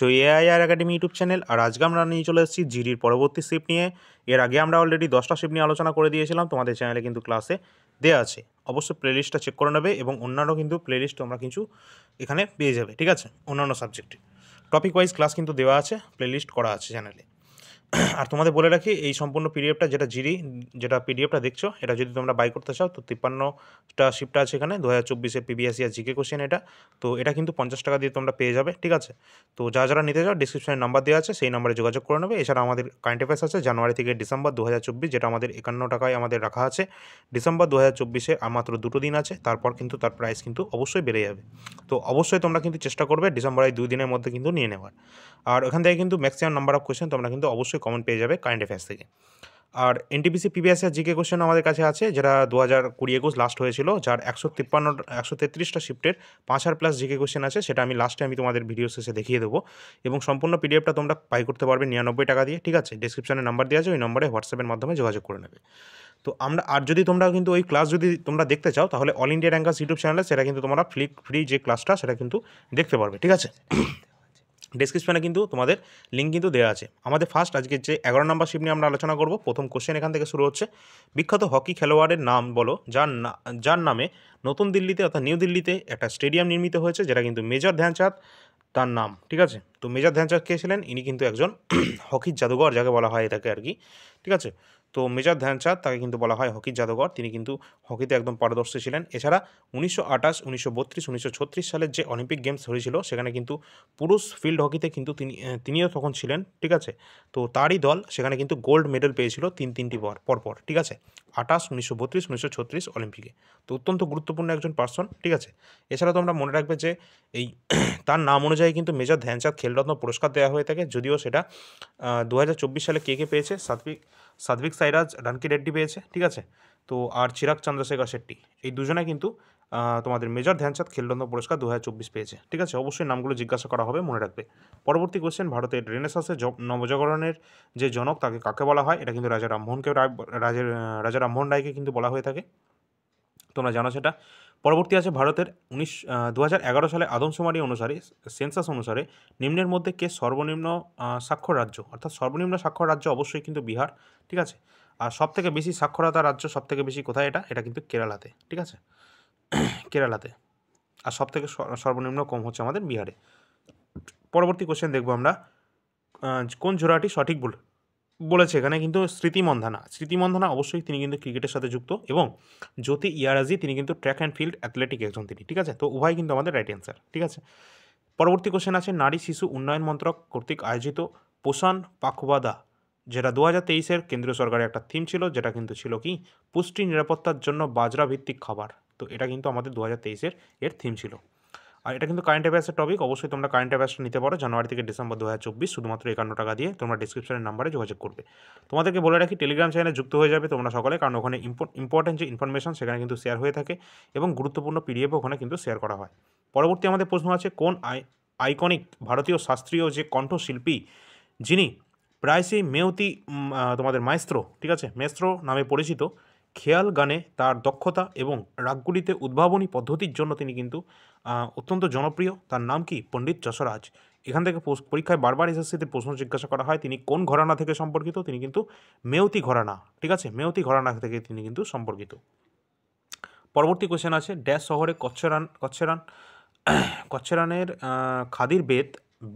দেখছো AIR academy YouTube channel. আর আজকে আমরা নিয়ে চলে এসেছি জিডির পরবর্তী শিফট নিয়ে। এর আগে আমরা অলরেডি 10টা শিফট নিয়ে আলোচনা করে দিয়েছিলাম, তোমাদের চ্যানেলে কিন্তু ক্লাসে দেওয়া আছে। অবশ্যই প্লেলিস্টটা চেক করে নেবে এবং অন্যান্য কিন্তু প্লেলিস্ট তোমরা কিছু এখানে পেয়ে যাবে, ঠিক আছে। অন্যান্য সাবজেক্টে টপিক ওয়াইজ ক্লাস কিন্তু দেওয়া আছে, প্লেলিস্ট করা আছে চ্যানেলে। আর তোমাদের বলে রাখি, এই সম্পূর্ণ পিডিএফটা যেটা পিডিএফটা দেখছো, এটা যদি তোমরা বাই করতে চাও তো 53টা শিফট আছে এখানে 2024-এর পিবিএসসি আর জিকে কোশ্চেন এটা। তো এটা কিন্তু 50 টাকা দিয়ে তোমরা পেয়ে যাবে, ঠিক আছে। তো যারা নিতে চাও ডিসক্রিপশনে নাম্বার দেওয়া আছে, সেই নাম্বারে যোগাযোগ করে নেবে। এছাড়া আমাদের কারেন্ট অ্যাফেয়ার্স আছে জানুয়ারি থেকে ডিসেম্বর 2024, যেটা আমাদের 51 টাকায় আমাদের রাখা আছে। ডিসেম্বর 2024-এ আর মাত্র 2 দিন আছে, তারপর কিন্তু তার প্রাইস কিন্তু অবশ্যই বেড়ে যাবে। তো অবশ্যই তোমরা কিন্তু চেষ্টা করবে ডিসেম্বরের 2 দিনের মধ্যে কিন্তু নিয়ে নেওয়ার। আর ওখান থেকে কিন্তু ম্যাক্সিমাম নাম্বার অফ কোশ্চেন তোমরা কিন্তু অবশ্যই কমন পেয়ে যাবে কারেন্ট অ্যাফেয়ার্স থেকে। আর এনটিপিসি পিবিএসসি আর জিকে কোশ্চেন আমাদের কাছে আছে, যেটা 2020-21 লাস্ট হয়েছিল, যার 133টা শিফটের 5,000+ জিকে কোশ্চেন আছে। সেটা আমি লাস্টে তোমাদের ভিডিও শেষে দেখিয়ে দেবো। এবং সম্পূর্ণ পিডিএফটা তোমরা বাই করতে পারবে 99 টাকা দিয়ে, ঠিক আছে। ডিসক্রিপশনে নাম্বার দেওয়া আছে, ওই নম্বরে হোয়াটসঅ্যাপের মাধ্যমে যোগাযোগ করে নেবে। তো যদি তোমরা কিন্তু ওই ক্লাস যদি তোমরা দেখতে চাও, তাহলে অল ইন্ডিয়া র্যাঙ্কার্স ইউটিউব চ্যানেলে সেটা কিন্তু তোমরা ফ্রি যে ক্লাসটা সেটা কিন্তু দেখতে পারবে, ঠিক আছে। ডেসক্রিপশনে কিন্তু তোমাদের লিঙ্ক কিন্তু দেওয়া আছে। আমাদের ফার্স্ট আজকে যে 11 নম্বর শিফট নিয়ে আমরা আলোচনা করব। প্রথম কোশ্চেন এখান থেকে শুরু হচ্ছে। বিখ্যাত হকি খেলোয়াড়ের নাম বলো, যার নামে নতুন দিল্লিতে অর্থাৎ নিউ দিল্লিতে একটা স্টেডিয়াম নির্মিত হয়েছে, যেটা কিন্তু মেজর ধ্যানচাঁদ তার নাম, ঠিক আছে। তো মেজর ধ্যানচাঁদ কে ছিলেন? ইনি কিন্তু একজন হকির জাদুঘর যাকে বলা হয় এটাকে আর কি, ঠিক আছে। তো মেজর ধ্যানচাঁদ তাকে কিন্তু বলা হয় হকির জাদুঘর। তিনি কিন্তু হকিতে একদম পারদর্শী ছিলেন। এছাড়া 1928, 1932, 1936 সালের যে অলিম্পিক গেমস হয়েছিল, সেখানে কিন্তু পুরুষ ফিল্ড হকিতে কিন্তু তিনিও তখন ছিলেন, ঠিক আছে। তো তারই দল সেখানে কিন্তু গোল্ড মেডেল পেয়েছিল তিনটি পরপর, ঠিক আছে। 28, 1932, 1936 অলিম্পিকে। তো অত্যন্ত গুরুত্বপূর্ণ একজন পার্সন, ঠিক আছে। এছাড়া তোমরা মনে রাখবে যে এই তার নাম অনুযায়ী কিন্তু মেজর ধ্যানচাঁদ খেলরত্ন পুরস্কার দেওয়া হয়ে থাকে। যদিও সেটা 2024 সালে কে পেয়েছে? সাত্বিক সাইরাজ রানকি রেড্ডি পেয়েছে, ঠিক আছে। তো আর চিরাগ চন্দ্রশেখর শেট্টি, এই দুজনে কিন্তু তোমাদের মেজর ধ্যানচাঁদ খেলরত্ন পুরস্কার 2024 পেয়েছে, ঠিক আছে। অবশ্যই নামগুলো জিজ্ঞাসা করা হবে, মনে রাখবে। পরবর্তী কোশ্চেন, ভারতের রেনেসাঁসের নবজাগরণের যে জনক তাকে কাকে বলা হয়? এটা কিন্তু রাজা রামমোহন রায়কে কিন্তু বলা হয়ে থাকে, তোমরা জানো সেটা। পরবর্তী আছে ভারতের 2011 সালে আদমশুমারি অনুসারে, সেন্সাস অনুসারে নিম্নের মধ্যে কে সর্বনিম্ন সাক্ষর রাজ্য? অর্থাৎ সর্বনিম্ন সাক্ষর রাজ্য অবশ্যই কিন্তু বিহার, ঠিক আছে। আর সবথেকে বেশি সাক্ষরতা রাজ্য সবথেকে বেশি কোথায়? এটা কিন্তু কেরালাতে, ঠিক আছে। কেরালাতে। আর সবথেকে সর্বনিম্ন কম হচ্ছে আমাদের বিহারে। পরবর্তী কোশ্চেন দেখবো আমরা, কোন জোড়াটি সঠিক বলেছে? এখানে কিন্তু স্মৃতি মন্ধানা অবশ্যই তিনি কিন্তু ক্রিকেটের সাথে যুক্ত, এবং জ্যোতি ইয়ারাজি তিনি কিন্তু ট্র্যাক অ্যান্ড ফিল্ড অ্যাথলেটিক একজন তিনি, ঠিক আছে। তো উভয় কিন্তু আমাদের রাইট অ্যান্সার, ঠিক আছে। পরবর্তী কোশ্চেন আছে, নারী শিশু উন্নয়ন মন্ত্রক কর্তৃক আয়োজিত পোষণ পাখওয়াদা, যেটা 2023-এর কেন্দ্রীয় সরকারের একটা থিম ছিল, যেটা কিন্তু ছিল কি? পুষ্টি নিরাপত্তার জন্য বাজরা ভিত্তিক খাবার। তো এটা কিন্তু আমাদের 2023-এর থিম ছিল। আর এটা কিন্তু কারেন্ট অ্যাফেয়ার্সের টপিক। অবশ্যই তোমরা কারেন্ট অ্যাফেয়ার্সটা নিতে পারো জানুয়ারি থেকে ডিসেম্বর 2024, শুধুমাত্র 51 টাকা দিয়ে। তোমরা ডিসক্রিপশনের নাম্বারে যোগাযোগ করবে। তোমাদেরকে বলে রাখি, টেলিগ্রাম চ্যানেলে যুক্ত হয়ে যাবে তোমরা সকলে, কারণ ওখানে ইম্পর্টেন্ট যে ইনফরমেশন সেখানে কিন্তু শেয়ার হয়ে থাকে, এবং গুরুত্বপূর্ণ পিডিএফও ওখানে কিন্তু শেয়ার করা হয়। পরবর্তী আমাদের প্রশ্ন আছে, কোন আইকনিক ভারতীয় শাস্ত্রীয় যে কণ্ঠশিল্পী, যিনি প্রায়শই তোমাদের মাইস্ত্রো, ঠিক আছে, মেস্ত্রো নামে পরিচিত, খেয়াল গানে তার দক্ষতা এবং রাগগুলিতে উদ্ভাবনী পদ্ধতির জন্য তিনি কিন্তু অত্যন্ত জনপ্রিয়। তার নাম কি? পণ্ডিত যশরাজ। এখান থেকে পরীক্ষায় বারবার এসএসসিতে প্রশ্ন জিজ্ঞাসা করা হয়, তিনি কোন ঘরানা থেকে সম্পর্কিত? তিনি কিন্তু মেওতি ঘরানা, ঠিক আছে, মেওতি ঘরানা থেকে তিনি কিন্তু সম্পর্কিত। পরবর্তী কোশ্চেন আছে, ড্যাশ শহরে কচ্ছেরানের খাদির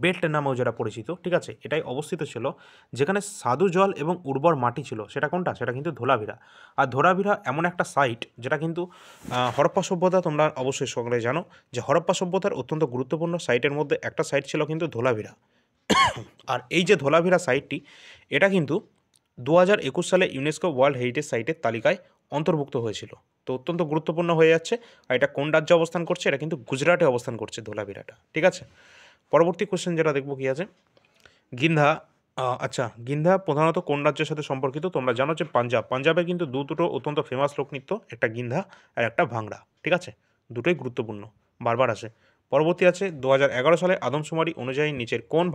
বেল্ট নামেও যেটা পরিচিত, ঠিক আছে, এটাই অবস্থিত ছিল, যেখানে স্বাদু জল এবং উর্বর মাটি ছিল। সেটা কোনটা? সেটা কিন্তু ধোলাভিরা। আর ধোলাভিরা এমন একটা সাইট, যেটা কিন্তু হরপ্পা সভ্যতা, তোমরা অবশ্যই সকলে জানো যে হরপ্পা সভ্যতার অত্যন্ত গুরুত্বপূর্ণ সাইটের মধ্যে একটা সাইট ছিল কিন্তু ধোলাভিরা। আর এই যে ধোলাভিরা সাইটটি, এটা কিন্তু 2021 সালে ইউনেস্কো ওয়ার্ল্ড হেরিটেজ সাইটের তালিকায় অন্তর্ভুক্ত হয়েছিল। তো অত্যন্ত গুরুত্বপূর্ণ হয়ে যাচ্ছে। আর এটা কোন রাজ্যে অবস্থান করছে? এটা কিন্তু গুজরাটে অবস্থান করছে ধোলাভিরাটা, ঠিক আছে। পরবর্তী কোশ্চেন যেটা দেখবো কি আছে, গিন্ধা। গিন্ধা প্রধানত কোন রাজ্যের সাথে সম্পর্কিত? তোমরা জানো যে পাঞ্জাবের কিন্তু দুটো অত্যন্ত ফেমাস লোকনৃত্য, একটা গিন্ধা আর একটা ভাংড়া, ঠিক আছে। দুটোই গুরুত্বপূর্ণ, বারবার আসে। পরবর্তী আছে, 2011 সালে আদমশুমারি অনুযায়ী নিচের কোন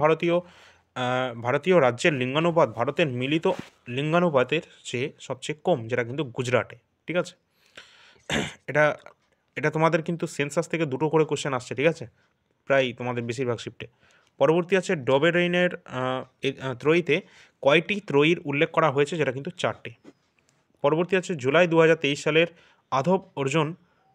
ভারতীয় রাজ্যের লিঙ্গানুপাত ভারতের মিলিত লিঙ্গানুপাতের চেয়ে সবচেয়ে কম? যেটা কিন্তু গুজরাটে, ঠিক আছে। এটা এটা তোমাদের কিন্তু সেন্সাস থেকে দুটো করে কোশ্চেন আসছে, ঠিক আছে, প্রায় তোমাদের বেশিরভাগ শিফটে। পরবর্তী আছে ডবেরেইনের ত্রয়ীতে কয়টি ত্রয়ীর উল্লেখ করা হয়েছে, যেটা কিন্তু 4টি। পরবর্তী আছে জুলাই 2023 সালের আধব Arjun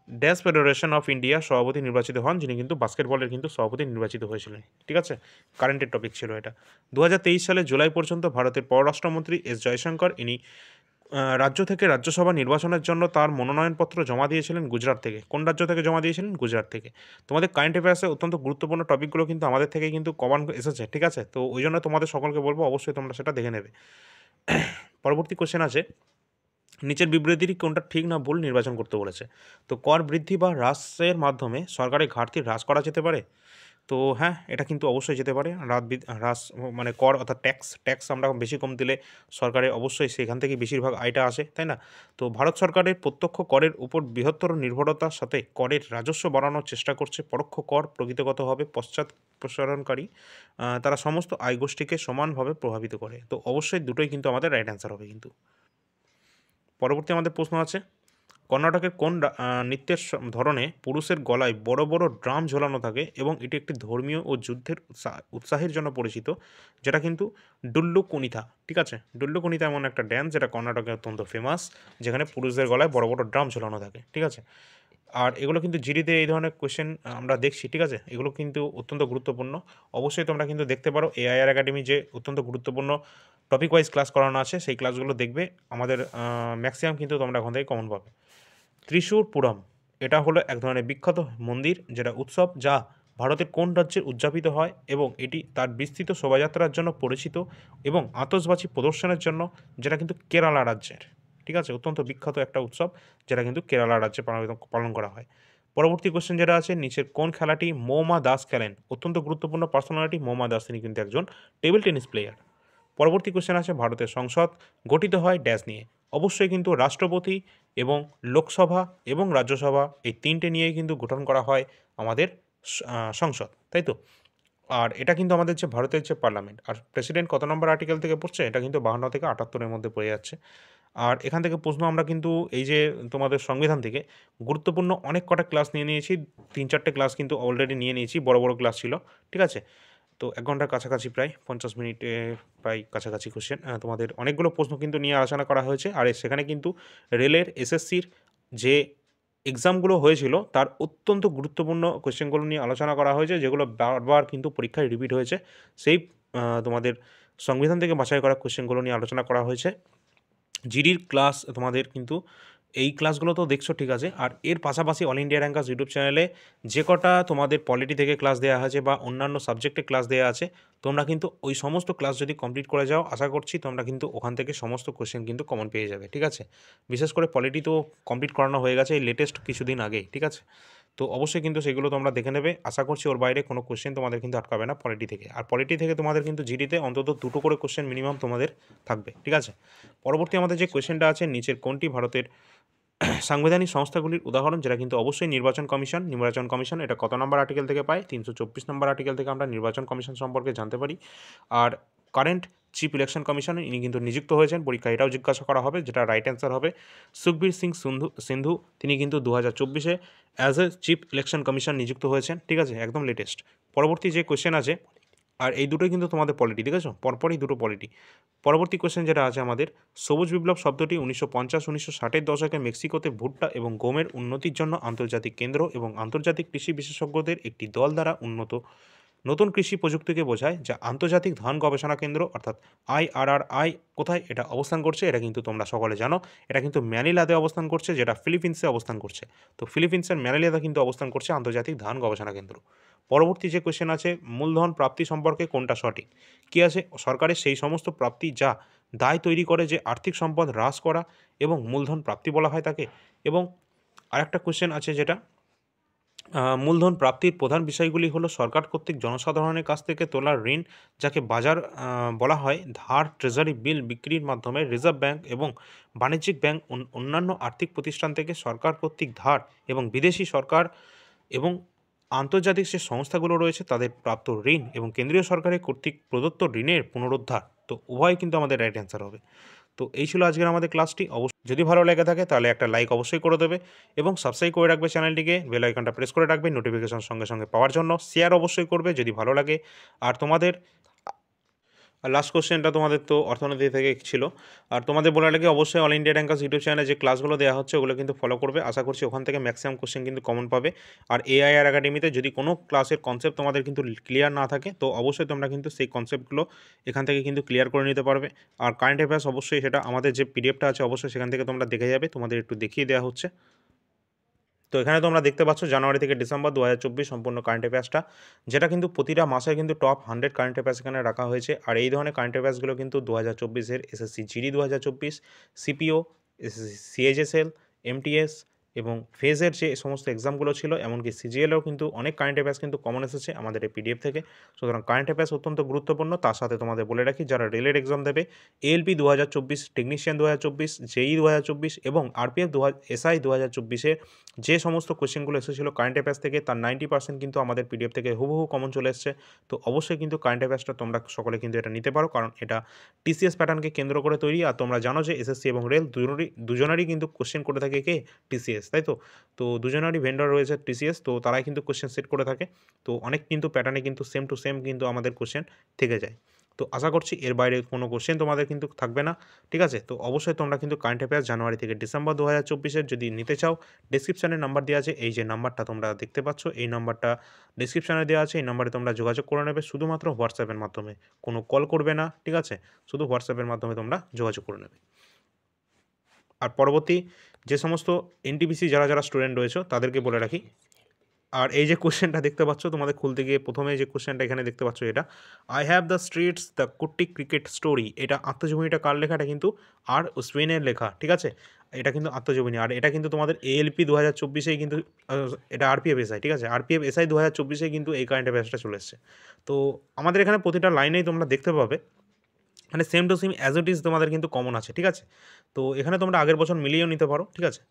Dash federation of India সভাপতি নির্বাচিত হন, যিনি কিন্তু বাস্কেটবলের কিন্তু সভাপতি নির্বাচিত হয়েছিলেন। ঠিক আছে, কারেন্টের টপিক ছিল এটা। 2023 সালে জুলাই পর্যন্ত ভারতের পররাষ্ট্রমন্ত্রী এস জয়শঙ্কর ইনি রাজ্য থেকে রাজ্যসভা নির্বাচনের জন্য তার মনোনয়নপত্র জমা দিয়েছিলেন গুজরাট থেকে। কোন রাজ্য থেকে জমা দিয়েছিলেন? গুজরাট থেকে। তোমাদের কারেন্ট অ্যাফেয়ার্সে অত্যন্ত গুরুত্বপূর্ণ টপিকগুলো কিন্তু আমাদের থেকেই কিন্তু কমন এসেছে। ঠিক আছে, তো ওই জন্য তোমাদের সকলকে বলবো অবশ্যই তোমরা সেটা দেখে নেবে। পরবর্তী কোশ্চেন আছে, নিচের বিবৃতিটি কোনটা ঠিক না ভুল নির্বাচন করতে বলেছে। তো কর বৃদ্ধি বা হ্রাসের মাধ্যমে সরকারি ঘাটতি হ্রাস করা যেতে পারে। তো হ্যাঁ, এটা কিন্তু অবশ্যই যেতে পারে। হ্রাস মানে কর অর্থাৎ ট্যাক্স আমরা বেশি কম দিলে সরকারের অবশ্যই সেখান থেকে বেশিরভাগ আয়টা আসে, তাই না? তো ভারত সরকারের প্রত্যক্ষ করের উপর বৃহত্তর নির্ভরতার সাথে করের রাজস্ব বাড়ানোর চেষ্টা করছে। পরোক্ষ কর প্রকৃতিগতভাবে পশ্চাৎ প্রসারণকারী, তারা সমস্ত আয় গোষ্ঠীকে সমানভাবে প্রভাবিত করে। তো অবশ্যই দুটোই কিন্তু আমাদের রাইট অ্যান্সার হবে কিন্তু। পরবর্তী আমাদের প্রশ্ন আছে, কর্ণাটকের কোন নৃত্যের ধরনে পুরুষের গলায় বড় বড় ড্রাম ঝোলানো থাকে এবং এটি একটি ধর্মীয় ও যুদ্ধের উৎসাহের জন্য পরিচিত, যেটা কিন্তু ডুল্লু কুনিথা। ঠিক আছে, ডুল্লু কুনিথা এমন একটা ড্যান্স যেটা কর্ণাটকে অত্যন্ত ফেমাস, যেখানে পুরুষদের গলায় বড় বড় ড্রাম ঝোলানো থাকে। ঠিক আছে, আর এগুলো কিন্তু জিডিতে এই ধরনের কোয়েশ্চেন আমরা দেখছি। ঠিক আছে, এগুলো কিন্তু অত্যন্ত গুরুত্বপূর্ণ। অবশ্যই তোমরা কিন্তু দেখতে পারো এআইআর একাডেমি যে অত্যন্ত গুরুত্বপূর্ণ টপিক ওয়াইজ ক্লাস করানো আছে, সেই ক্লাসগুলো দেখবে। আমাদের ম্যাক্সিমাম কিন্তু তোমরা ওখান থেকে কমন পাবে। ত্রিশূরপুরম, এটা হলো এক ধরনের বিখ্যাত মন্দির, যেটা উৎসব যা ভারতের কোন রাজ্যে উদযাপিত হয় এবং এটি তার বিস্তৃত শোভাযাত্রার জন্য পরিচিত এবং আতশবাজি প্রদর্শনের জন্য, যেটা কিন্তু কেরালা রাজ্যের। ঠিক আছে, অত্যন্ত বিখ্যাত একটা উৎসব যেটা কিন্তু কেরালা রাজ্যে পালন করা হয়। পরবর্তী কোশ্চেন যেটা আছে, নিচের কোন খেলাটি মৌমা দাস খেলেন? অত্যন্ত গুরুত্বপূর্ণ পার্সোনালিটি মৌমা দাস, তিনি কিন্তু একজন টেবিল টেনিস প্লেয়ার। পরবর্তী কোশ্চেন আছে, ভারতের সংসদ গঠিত হয় ড্যাশ নিয়ে? অবশ্যই কিন্তু রাষ্ট্রপতি এবং লোকসভা এবং রাজ্যসভা এই তিনটে নিয়েই কিন্তু গঠন করা হয় আমাদের সংসদ, তাই তো? আর এটা কিন্তু আমাদের যে ভারতের যে পার্লামেন্ট, আর প্রেসিডেন্ট কত নম্বর আর্টিকেল থেকে পড়ছে? এটা কিন্তু 52 থেকে 78-এর মধ্যে পড়ে যাচ্ছে। আর এখান থেকে প্রশ্ন আমরা কিন্তু এই যে তোমাদের সংবিধান থেকে গুরুত্বপূর্ণ অনেক কটা ক্লাস নিয়ে নিয়েছি, 3-4টে ক্লাস কিন্তু অলরেডি নিয়ে নিয়েছি, বড় বড় ক্লাস ছিল। ঠিক আছে, তো 1 ঘন্টার কাছাকাছি, প্রায় 50 মিনিটে প্রায় কাছাকাছি কোশ্চেন তোমাদের অনেকগুলো প্রশ্ন কিন্তু নিয়ে আলোচনা করা হয়েছে। আর সেখানে কিন্তু রেলের এসএসসির যে এক্সামগুলো হয়েছিল তার অত্যন্ত গুরুত্বপূর্ণ কোশ্চেনগুলো নিয়ে আলোচনা করা হয়েছে, যেগুলো বারবার কিন্তু পরীক্ষায় রিপিট হয়েছে। সেই তোমাদের সংবিধান থেকে বাছাই করা কোশ্চেনগুলো নিয়ে আলোচনা করা হয়েছে। জিডির ক্লাস তোমাদের কিন্তু এই ক্লাসগুলো তো দেখছো, ঠিক আছে। আর এর পাশাপাশি অল ইন্ডিয়া র্যাঙ্কার্স ইউটিউব চ্যানেলে যে কটা তোমাদের পলিটি থেকে ক্লাস দেওয়া আছে বা অন্যান্য সাবজেক্টে ক্লাস দেওয়া আছে, তোমরা কিন্তু ওই সমস্ত ক্লাস যদি কমপ্লিট করে যাও, আশা করছি তোমরা কিন্তু ওখান থেকে সমস্ত কোশ্চেন কিন্তু কমন পেয়ে যাবে। ঠিক আছে, বিশেষ করে পলিটি তো কমপ্লিট করানো হয়ে গেছে এই লেটেস্ট কিছুদিন আগেই। ঠিক আছে, তো অবশ্যই কিন্তু সেগুলো তোমরা দেখে নেবে। আশা করছি ওর বাইরে কোনো কোশ্চেন তোমাদের কিন্তু আটকাবে না পলিটি থেকে। আর পলিটি থেকে তোমাদের কিন্তু জিডিতে অন্তত 2টো করে কোশ্চেন মিনিমাম তোমাদের থাকবে। ঠিক আছে, পরবর্তী আমাদের যে কোশ্চেনটা আছে, নিচের কোনটি ভারতের সাংবিধানিক সংস্থাগুলির উদাহরণ? যেটা কিন্তু অবশ্যই নির্বাচন কমিশন। এটা কত নম্বর আর্টিকেল থেকে পাই? 324 নম্বর আর্টিকেল থেকে আমরা নির্বাচন কমিশন সম্পর্কে জানতে পারি। আর কারেন্ট চিফ ইলেকশন কমিশন ইনি কিন্তু নিযুক্ত হয়েছেন। পরীক্ষা এটাও জিজ্ঞাসা করা হবে, যেটা রাইট অ্যান্সার হবে সুখবীর সিং সিন্ধু। তিনি কিন্তু 2024-এ as a chief election commission নিযুক্ত হয়েছেন। ঠিক আছে, একদম লেটেস্ট। পরবর্তী যে কোশ্চেন আছে, আর এই দুটোই কিন্তু তোমাদের পলিটি, ঠিক আছে, পরপরই দুটো পলিটি। পরবর্তী কোশ্চেন যেটা আছে আমাদের, সবুজ বিপ্লব শব্দটি 1950-1960-এর দশকে মেক্সিকোতে ভুট্টা এবং গমের উন্নতির জন্য আন্তর্জাতিক কেন্দ্র এবং আন্তর্জাতিক কৃষি বিশেষজ্ঞদের একটি দল দ্বারা নতুন কৃষি প্রযুক্তিকে বোঝায়, যা আন্তর্জাতিক ধান গবেষণা কেন্দ্র অর্থাৎ IRRI কোথায় এটা অবস্থান করছে? এটা কিন্তু তোমরা সকলে জানো, এটা কিন্তু ম্যানিলাতে অবস্থান করছে, যেটা ফিলিপিন্সে অবস্থান করছে। তো ফিলিপিন্সের ম্যানিলাতে কিন্তু অবস্থান করছে আন্তর্জাতিক ধান গবেষণা কেন্দ্র। পরবর্তী যে কোশ্চেন আছে, মূলধন প্রাপ্তি সম্পর্কে কোনটা সঠিক? কী আছে? সরকারের সেই সমস্ত প্রাপ্তি যা দায় তৈরি করে যে আর্থিক সম্পদ হ্রাস করা এবং মূলধন প্রাপ্তি বলা হয় তাকে। এবং আরেকটা কোশ্চেন আছে, যেটা মূলধন প্রাপ্তির প্রধান বিষয়গুলি হলো সরকার কর্তৃক জনসাধারণের কাছ থেকে তোলা ঋণ, যাকে বাজার বলা হয়, ধার, ট্রেজারি বিল বিক্রির মাধ্যমে রিজার্ভ ব্যাংক এবং বাণিজ্যিক ব্যাংক অন্যান্য আর্থিক প্রতিষ্ঠান থেকে সরকার কর্তৃক ধার, এবং বিদেশি সরকার এবং আন্তর্জাতিক যে সংস্থাগুলো রয়েছে তাদের প্রাপ্ত ঋণ এবং কেন্দ্রীয় সরকারের কর্তৃক প্রদত্ত ঋণের পুনরুদ্ধার। তো উভয় কিন্তু আমাদের রাইট অ্যান্সার হবে। তো এই ছিল আজকের আমাদের ক্লাসটি। যদি ভালো লেগে থাকে তাহলে একটা লাইক অবশ্যই করে দেবে এবং সাবস্ক্রাইব করে রাখবে চ্যানেলটিকে, বেল আইকনটা প্রেস করে রাখবে নোটিফিকেশন সঙ্গে সঙ্গে পাওয়ার জন্য। শেয়ার অবশ্যই করবে যদি ভালো লাগে। আর তোমাদের লাস্ট কোশ্চেনটা তোমাদের তো অর্থনীতি থেকে ছিল। আর তোমাদের বলে রাখি অবশ্যই অল ইন্ডিয়া র্যাঙ্কার্স ইউটিউব চ্যানেলে যে ক্লাসগুলো দেওয়া হচ্ছে ওগুলো কিন্তু ফলো করবে। আশা করছি ওখান থেকে ম্যাক্সিমাম কোশ্চেন কিন্তু কমন পাবে। আর এআইআর একাডেমিতে যদি কোনো ক্লাসের কনসেপ্ট তোমাদের কিন্তু ক্লিয়ার না থাকে তো অবশ্যই তোমরা কিন্তু সেই কনসেপ্টগুলো এখান থেকে কিন্তু ক্লিয়ার করে নিতে পারবে। আর কারেন্ট অ্যাফেয়ার্স অবশ্যই সেটা আমাদের যে পিডিএফটা আছে অবশ্যই সেখান থেকে তোমরা দেখে যাবে, তোমাদের একটু দেখিয়ে দেওয়া হচ্ছে। তো এখানে তোমরা দেখতে পাচ্ছ জানুয়ারি থেকে ডিসেম্বর 2024 সম্পূর্ণ কারেন্ট অ্যাফেয়ার্সটা, যেটা কিন্তু প্রতিটা মাসে কিন্তু টপ 100 কারেন্ট অ্যাফেয়ার্স এখানে রাখা হয়েছে। আর এই ধরনের কারেন্ট অ্যাফেয়ার্সগুলো কিন্তু 2024-এর SSC GD 2024, CPO, SSC CHSL, MTS এবং ফেজের যে সমস্ত এক্সামগুলো ছিল, এমনকি সিজিএলেও কিন্তু অনেক কারেন্ট অ্যাফেয়ার্স কিন্তু কমন এসেছে আমাদের এই পিডিএফ থেকে। সুতরাং কারেন্ট অ্যাফেয়ার্স অত্যন্ত গুরুত্বপূর্ণ। তার সাথে তোমাদের বলে রাখি যারা রেলের এক্সাম দেবে, এএলপি 2024, টেকনিশিয়ান 2024, জেই 2024 এবং আরপিএফ এসআই 2024-এর যে সমস্ত কোশ্চেনগুলো এসেছিলো কারেন্ট অ্যাফেয়ার্স থেকে তার 90% কিন্তু আমাদের পিডিএফ থেকে হুবহু কমন চলে এসছে। তো অবশ্যই কিন্তু কারেন্ট অ্যাফেয়ার্সটা তোমরা সকলে কিন্তু এটা নিতে পারো, কারণ এটা টিসিএস প্যাটার্নকে কেন্দ্র করে তৈরি। আর তোমরা জানো যে এসএসসি এবং রেল দুজনেরই কিন্তু কোশ্চেন করে থাকে কে, টিসিএস, তাই তো? তো দুজনেরই ভেন্ডর রয়েছে টিসিএস, তো তারাই কিন্তু কোশ্চেন সেট করে থাকে। তো অনেক কিন্তু প্যাটার্নে কিন্তু সেম টু সেম কিন্তু আমাদের কোশ্চেন থেকে যায়। তো আশা করছি এর বাইরে কোনো কোশ্চেন তোমাদের কিন্তু থাকবে না, ঠিক আছে? তো অবশ্যই তোমরা কিন্তু কারেন্ট অ্যাফেয়ার্স জানুয়ারি থেকে ডিসেম্বর 2024-এর যদি নিতে চাও, ডেসক্রিপশানে নাম্বার দেওয়া আছে। এই যে নাম্বারটা তোমরা দেখতে পাচ্ছ এই নাম্বারটা ডেসক্রিপশানে দেওয়া আছে। এই নাম্বারে তোমরা যোগাযোগ করে নেবে শুধুমাত্র হোয়াটসঅ্যাপের মাধ্যমে, কোনো কল করবে না, ঠিক আছে? শুধু হোয়াটসঅ্যাপের মাধ্যমে তোমরা যোগাযোগ করে নেবে। আর পরবর্তী যে সমস্ত এনটিপিসি যারা স্টুডেন্ট রয়েছে তাদেরকে বলে রাখি, আর এই যে কোশ্চেনটা দেখতে পাচ্ছ তোমাদের খুলতে গিয়ে প্রথমে যে কোশ্চেনটা এখানে দেখতে পাচ্ছ এটা, I have the streets the Kutti cricket story, এটা আত্মজীবনীটা কার লেখা? এটা কিন্তু আর ওসওয়েনের লেখা, ঠিক আছে? এটা কিন্তু আত্মজীবনী। আর এটা কিন্তু তোমাদের এএলপি 2024-এই কিন্তু এটা আরপিএফ এসআই, ঠিক আছে? আরপিএফ এসআই 2024-এই কিন্তু এই কারেন্ট অ্যাফেয়ার্সটা চলে এসছে। তো আমাদের এখানে প্রতিটা লাইনেই তোমরা দেখতে পাবে মানে same to same as it is তোমাদের কিন্তু কমন আছে, ঠিক আছে? তো এখানে তোমরা আগের বছর মিলিয়েও নিতে পারো, ঠিক আছে?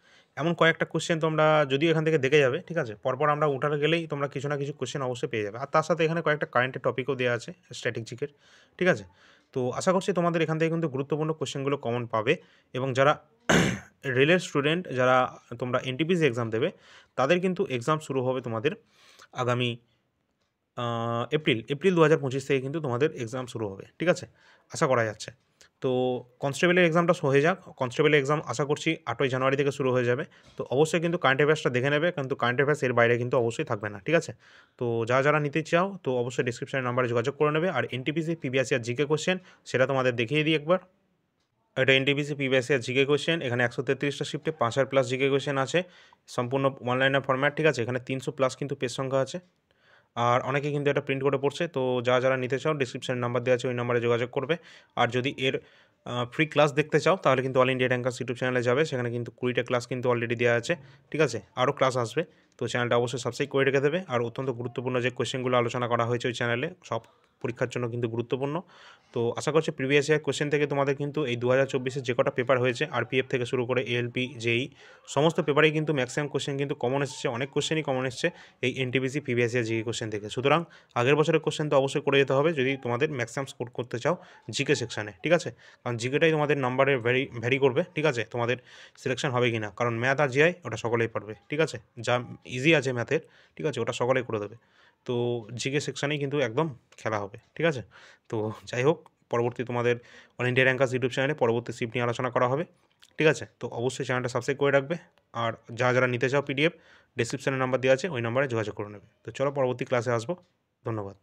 এমন কয়েকটা কোশ্চেন তোমরা যদিও এখান থেকে দেখে যাবে, ঠিক আছে? পরপর আমরা উঠাতে গেলেই তোমরা কিছু না কিছু কোশ্চেন অবশ্যই পেয়ে যাবে। আর তার সাথে এখানে কয়েকটা কারেন্টের টপিকও দেওয়া আছে স্ট্র্যাটেজিকের, ঠিক আছে? তো আশা করছি তোমাদের এখান থেকে কিন্তু গুরুত্বপূর্ণ কোশ্চেনগুলো কমন পাবে। এবং যারা রেলের স্টুডেন্ট, যারা তোমরা এনটিপিসি এক্সাম দেবে, তাদের কিন্তু এক্সাম শুরু হবে তোমাদের আগামী এপ্রিল 2025 থেকে কিন্তু তোমাদের এক্সাম শুরু হবে, ঠিক আছে? আশা করা যাচ্ছে। তো কনস্টেবলের এক্সামটা হয়ে যাক। কনস্টেবলের এক্সাম আশা করছি 8ই জানুয়ারি থেকে শুরু হয়ে যাবে। তো অবশ্যই কিন্তু কারেন্ট অ্যাফেয়ার্সটা দেখে নেবে, কিন্তু কারেন্ট অ্যাফেয়ার্স এর বাইরে কিন্তু অবশ্যই থাকবে না, ঠিক আছে? তো যারা নিতে চাও তো অবশ্যই ডেসক্রিপশনের নাম্বারে যোগাযোগ করে নেবে। আর NTPC previous year GK question সেটা তোমাদের দেখিয়ে দিই একবার। এটা NTPC previous year GK question. এখানে 133টা শিফটে 5000 প্লাস জিকে কোশ্চেন আছে, সম্পূর্ণ অনলাইনের ফরম্যাট, ঠিক আছে? এখানে 300 প্লাস কিন্তু পেজ সংখ্যা আছে। আর অনেকে কিন্তু এটা প্রিন্ট করে পড়ছে। তো যারা নিতে চাও ডেসক্রিপশনে নাম্বার দেওয়া আছে, ওই নাম্বারে যোগাযোগ করবে। আর যদি এর ফ্রি ক্লাস দেখতে চাও তাহলে কিন্তু অল ইন্ডিয়া র্যাঙ্কার্স ইউটিউব চ্যানেলে যাবে, সেখানে কিন্তু 20টা ক্লাস কিন্তু অলরেডি দেওয়া আছে, ঠিক আছে? আরও ক্লাস আসবে। তো চ্যানেলটা অবশ্যই সাবস্ক্রাইব করে রেখে দেবে। আর অত্যন্ত গুরুত্বপূর্ণ যে কোয়েশ্চেনগুলো আলোচনা করা হয়েছে ওই চ্যানেলে, সব পরীক্ষার জন্য কিন্তু গুরুত্বপূর্ণ। তো আশা করছি প্রিভিয়াস ইয়ার কোয়েশ্চেন থেকে তোমাদের কিন্তু এই 2024-এর যে কটা পেপার হয়েছে আরপিএফ থেকে শুরু করে এএলপি, জেই, সমস্ত পেপারেই কিন্তু ম্যাক্সিমাম কোয়েশ্চেন কিন্তু কমন এসেছে। অনেক কোয়েশ্চেনই কমন এসেছে এই NTPC previous year GK question থেকে। সুতরাং আগের বছরের কোয়েশ্চেন তো অবশ্যই করে যেতে হবে যদি তোমাদের ম্যাক্সিমাম স্কোর করতে চাও জিকে সেকশানে, ঠিক আছে? কারণ জিকেটাই তোমাদের নাম্বারে ভ্যারি করবে, ঠিক আছে? তোমাদের সিলেকশন হবে কি না, কারণ ম্যাথ আর জিআই ওটা সকলেই পারবে, ঠিক আছে? যা ইজি আছে ম্যাথের, ঠিক আছে? ওটা সকলেই করে দেবে। তো জিকে সেকশানেই কিন্তু একদম খেলা হবে, ঠিক আছে? তো যাই হোক, পরবর্তী তোমাদের অল ইন্ডিয়া র্যাঙ্কার্স ইউটিউব চ্যানেলে পরবর্তী শিফট নিয়ে আলোচনা করা হবে, ঠিক আছে? তো অবশ্যই চ্যানেলটা সাবস্ক্রাইব করে রাখবে। আর যারা নিতে চাও পিডিএফ, ডেসক্রিপশনে নাম্বার দেওয়া আছে, ওই নাম্বারে যোগাযোগ করে নেবে। তো চলো পরবর্তী ক্লাসে আসবো। ধন্যবাদ।